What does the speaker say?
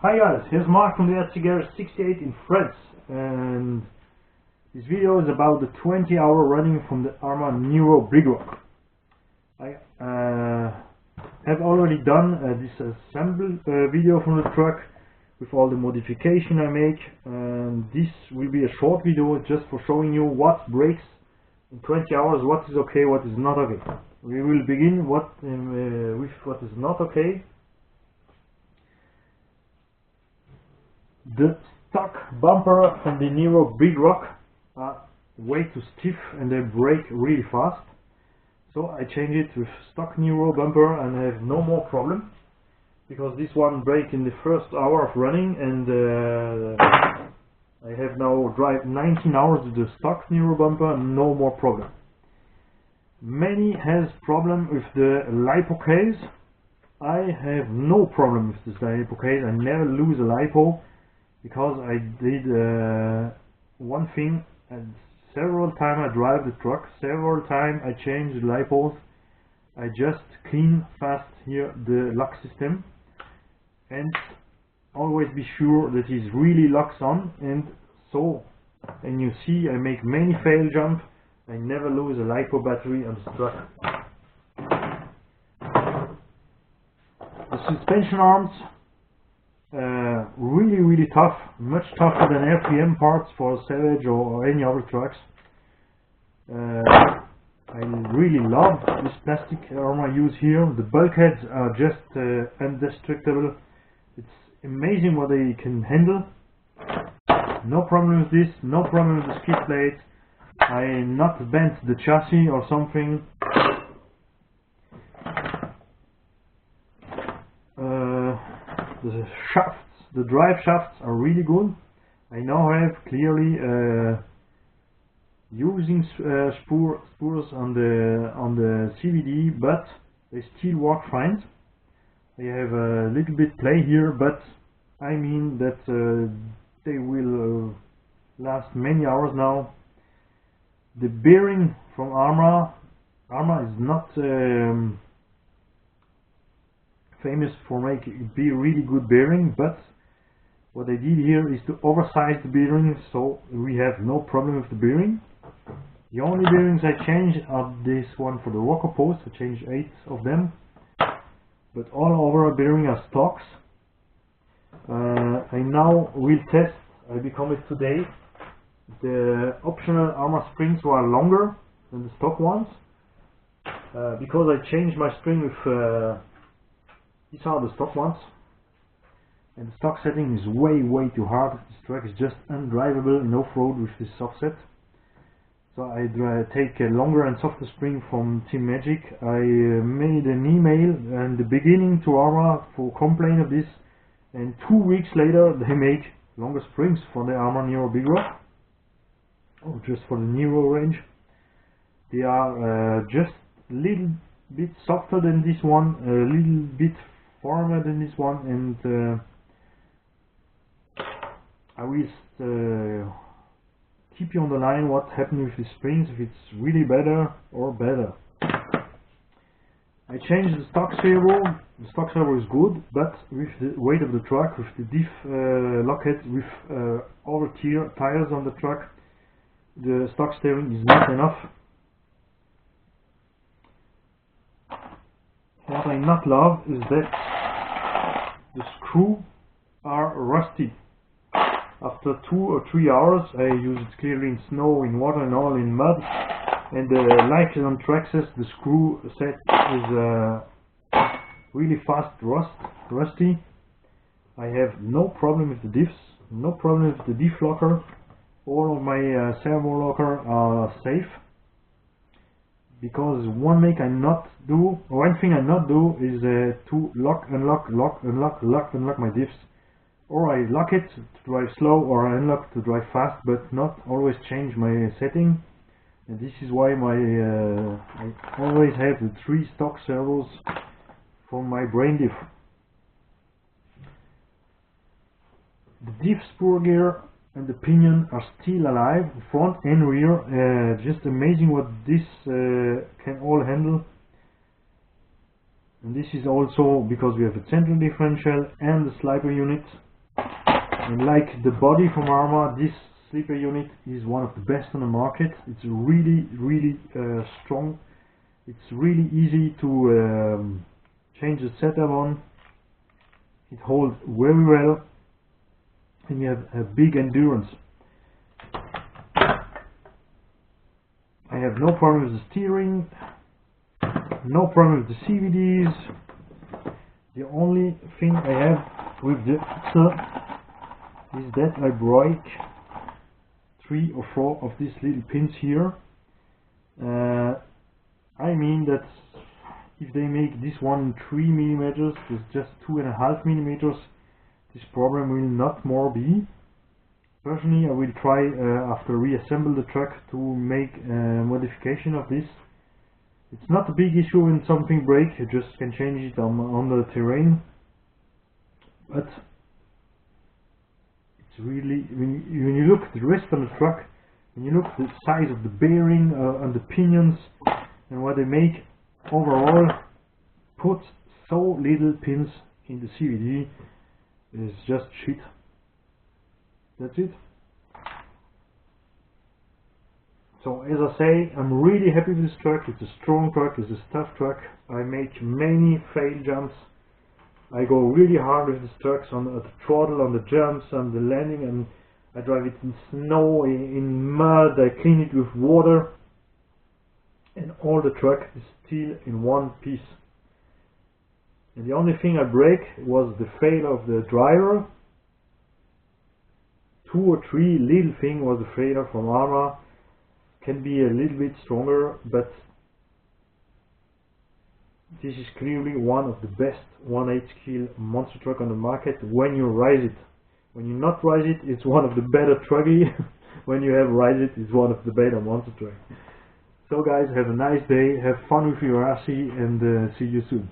Hi guys, here's Mark from the rcgarage68 in France, and this video is about the 20-hour running from the ARRMA NERO Big Rock. I have already done this assemble video from the truck with all the modification I make, and this will be a short video just for showing you what breaks in 20 hours, what is okay, what is not okay. We will begin with what is not okay. The stock bumper from the NERO Big Rock are way too stiff and they break really fast. So I change it with stock NERO bumper and I have no more problem, because this one break in the first hour of running, and I have now drive 19 hours with the stock NERO bumper, no more problem. Many has problem with the lipo case. I have no problem with this lipo case. I never lose a lipo, because I did one thing, and several times I drive the truck, several times I change the lipos. I just clean fast here the lock system and always be sure that it really locks on. And so, and you see I make many fail jump, I never lose a lipo battery on the truck. The suspension arms, really tough, much tougher than RPM parts for Savage or any other trucks. I really love this plastic armor I use here. The bulkheads are just indestructible. It's amazing what they can handle. No problem with this, no problem with the skid plate. I not bent the chassis or something. The shafts, the drive shafts are really good. I now have clearly using spurs on the CVD, but they still work fine. They have a little bit play here, but I mean that they will last many hours now. The bearing from ARRMA is not famous for making really good bearing, but what I did here is to oversize the bearing, so we have no problem with the bearing. The only bearings I changed are this one for the rocker post. I changed 8 of them, but all over bearing are stocks. I now will test, I become it today, the optional ARRMA springs who are longer than the stock ones, because I changed my spring with these are the stock ones, and the stock setting is way too hard. This truck is just undrivable in off-road with this soft set. So I take a longer and softer spring from Team Magic. I made an email in the beginning to ARRMA for complaint of this, and 2 weeks later they make longer springs for the ARRMA NERO Big Rock, or just for the NERO range. They are just a little bit softer than this one, a little bit firmer than this one, and I will keep you on the line what happened with the springs, if it's really better or better. I changed the stock servo. The stock servo is good, but with the weight of the truck, with the diff lockhead, with over tier tires on the truck, the stock steering is not enough. What I not love is that the screws are rusty. After 2 or 3 hours, I use it clearly in snow, in water, and all in mud, and like on Traxxas, the screw set is really fast rusty. I have no problem with the diffs, no problem with the diff locker. All of my servo locker are safe, because one thing I not do is to lock, unlock my diffs. Or I lock it to drive slow, or I unlock to drive fast, but not always change my setting. And this is why I always have the 3 stock servos for my brain diff. The diff spur gear and the pinion are still alive, front and rear. Just amazing what this can all handle. And this is also because we have a central differential and the slider unit. And like the body from ARRMA, this sleeper unit is one of the best on the market. It's really strong. It's really easy to change the setup on. It holds very well, and you have a big endurance. I have no problem with the steering, no problem with the CVDs. The only thing I have with the is that I break 3 or 4 of these little pins here. I mean that if they make this one 3 millimeters with just 2.5 millimeters, this problem will not more be. Personally, I will try after reassemble the truck to make a modification of this. It's not a big issue when something breaks, you just can change it on the terrain. But it's really, when you look at the rest of the truck, when you look at the size of the bearing and the pinions and what they make overall, put so little pins in the CVD is just shit. That's it. So as I say, I'm really happy with this truck. It's a strong truck, it's a tough truck. I make many fail jumps. I go really hard with these trucks on the throttle, on the jumps, on the landing, and I drive it in snow, in mud, I clean it with water, and all the truck is still in one piece. And the only thing I break was the fail of the driver. 2 or 3 little things was the failure from ARRMA. Can be a little bit stronger, but this is clearly one of the best 1/8 kg monster truck on the market when you rise it. When you not rise it, it's one of the better trucky. When you have rise it, it's one of the better monster truck. So guys, have a nice day, have fun with your RC, and see you soon.